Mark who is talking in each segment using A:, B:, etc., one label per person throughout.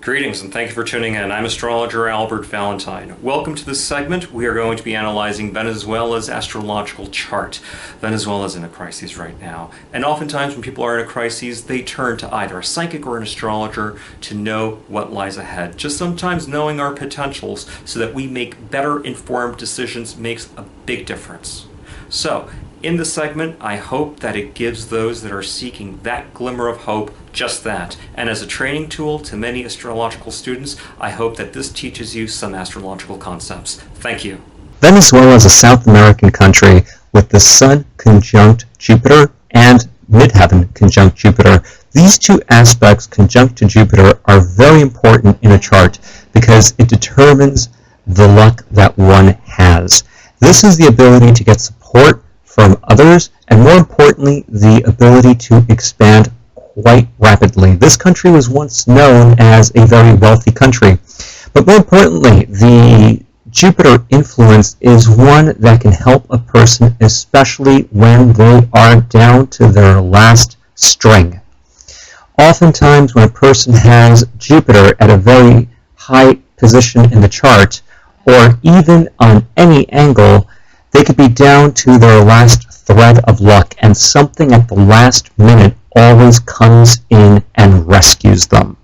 A: Greetings and thank you for tuning in. I'm astrologer Albert Valentine. Welcome to this segment. We are going to be analyzing Venezuela's astrological chart. Venezuela is in a crisis right now, and oftentimes when people are in a crisis, they turn to either a psychic or an astrologer to know what lies ahead. Just sometimes knowing our potentials so that we make better informed decisions makes a big difference. So, in this segment, I hope that it gives those that are seeking that glimmer of hope just that. And as a training tool to many astrological students, I hope that this teaches you some astrological concepts. Thank you.
B: Venezuela is a South American country with the Sun conjunct Jupiter and midheaven conjunct Jupiter. These two aspects conjunct to Jupiter are very important in a chart because it determines the luck that one has. This is the ability to get support from others, and more importantly, the ability to expand quite rapidly. This country was once known as a very wealthy country, but more importantly, the Jupiter influence is one that can help a person, especially when they are down to their last string. Oftentimes, when a person has Jupiter at a very high position in the chart, or even on any angle, they could be down to their last thread of luck, and something at the last minute always comes in and rescues them.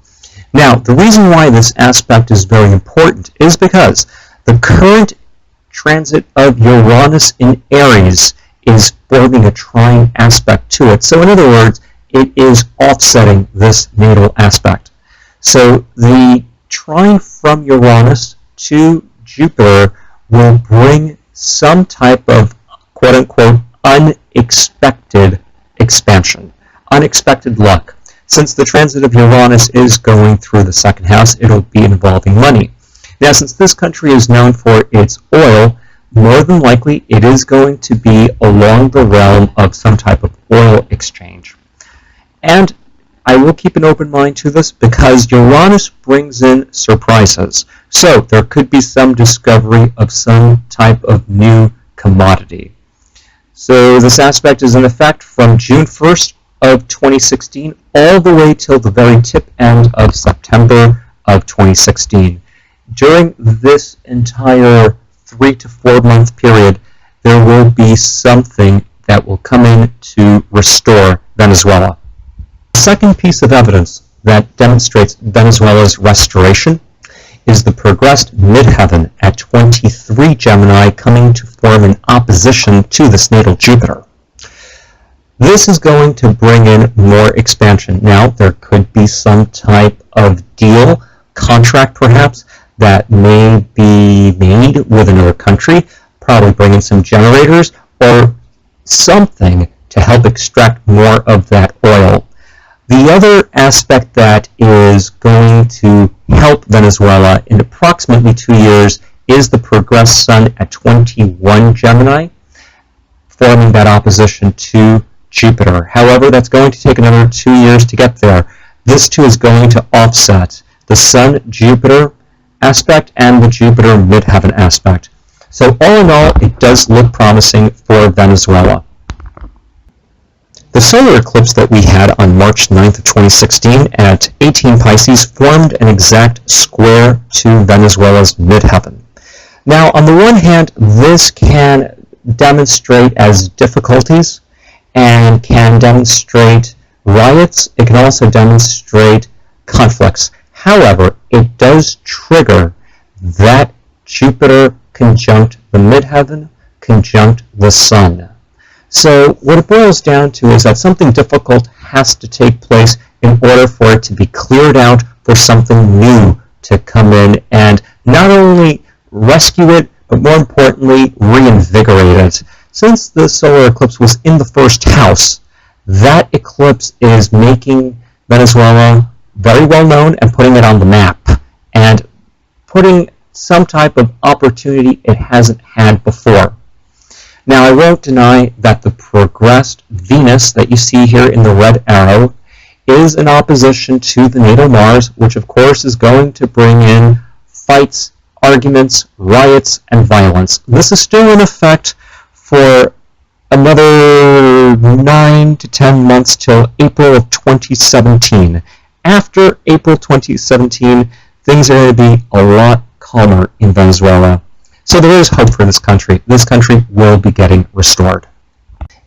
B: Now, the reason why this aspect is very important is because the current transit of Uranus in Aries is forming a trine aspect to it. So in other words, it is offsetting this natal aspect. So the trine from Uranus to Jupiter will bring some type of quote-unquote unexpected expansion, unexpected luck. Since the transit of Uranus is going through the second house, it'll be involving money. Now, since this country is known for its oil, more than likely it is going to be along the realm of some type of oil exchange. And I will keep an open mind to this because Uranus brings in surprises. So there could be some discovery of some type of new commodity. So this aspect is in effect from June 1st of 2016 all the way till the very tip end of September of 2016. During this entire 3 to 4 month period, there will be something that will come in to restore Venezuela. The second piece of evidence that demonstrates Venezuela's restoration is the progressed midheaven at 23 Gemini coming to form an opposition to this natal Jupiter. This is going to bring in more expansion. Now, there could be some type of deal, contract perhaps, that may be made with another country, probably bring in some generators or something to help extract more of that oil. The other aspect that is going to help Venezuela in approximately 2 years is the progressed Sun at 21 Gemini, forming that opposition to Jupiter. However, that's going to take another 2 years to get there. This too is going to offset the Sun-Jupiter aspect and the Jupiter midheaven aspect. So all in all, it does look promising for Venezuela. The solar eclipse that we had on March 9th of 2016 at 18 Pisces formed an exact square to Venezuela's midheaven. Now, on the one hand, this can demonstrate as difficulties and can demonstrate riots. It can also demonstrate conflicts. However, it does trigger that Jupiter conjunct the midheaven, conjunct the Sun. So what it boils down to is that something difficult has to take place in order for it to be cleared out for something new to come in and not only rescue it, but more importantly, reinvigorate it. Since the solar eclipse was in the first house, that eclipse is making Venezuela very well known and putting it on the map and putting some type of opportunity it hasn't had before. Now, I won't deny that the progressed Venus that you see here in the red arrow is in opposition to the natal Mars, which of course is going to bring in fights, arguments, riots, and violence. This is still in effect for another 9 to 10 months till April of 2017. after April 2017, things are going to be a lot calmer in Venezuela. So there is hope for this country. This country will be getting restored.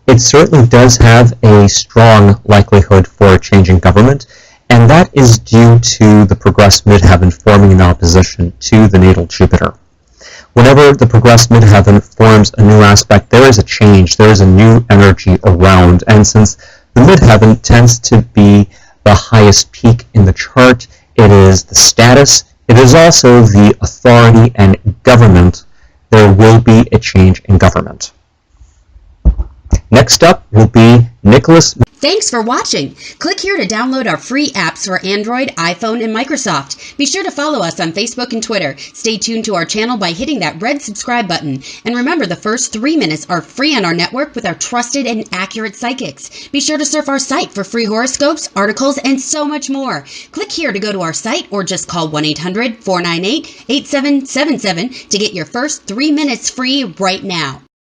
B: It certainly does have a strong likelihood for a change in government, and that is due to the progressed midheaven forming an opposition to the natal Jupiter. Whenever the progressed midheaven forms a new aspect, there is a change, there is a new energy around, and since the midheaven tends to be the highest peak in the chart, it is the status, it is also the authority and government, there will be a change in government. Next up will be Nicholas.
C: Thanks for watching. Click here to download our free apps for Android, iPhone, and Microsoft. Be sure to follow us on Facebook and Twitter. Stay tuned to our channel by hitting that red subscribe button. And remember, the first 3 minutes are free on our network with our trusted and accurate psychics. Be sure to surf our site for free horoscopes, articles, and so much more. Click here to go to our site or just call 1-800-498-8777 to get your first 3 minutes free right now.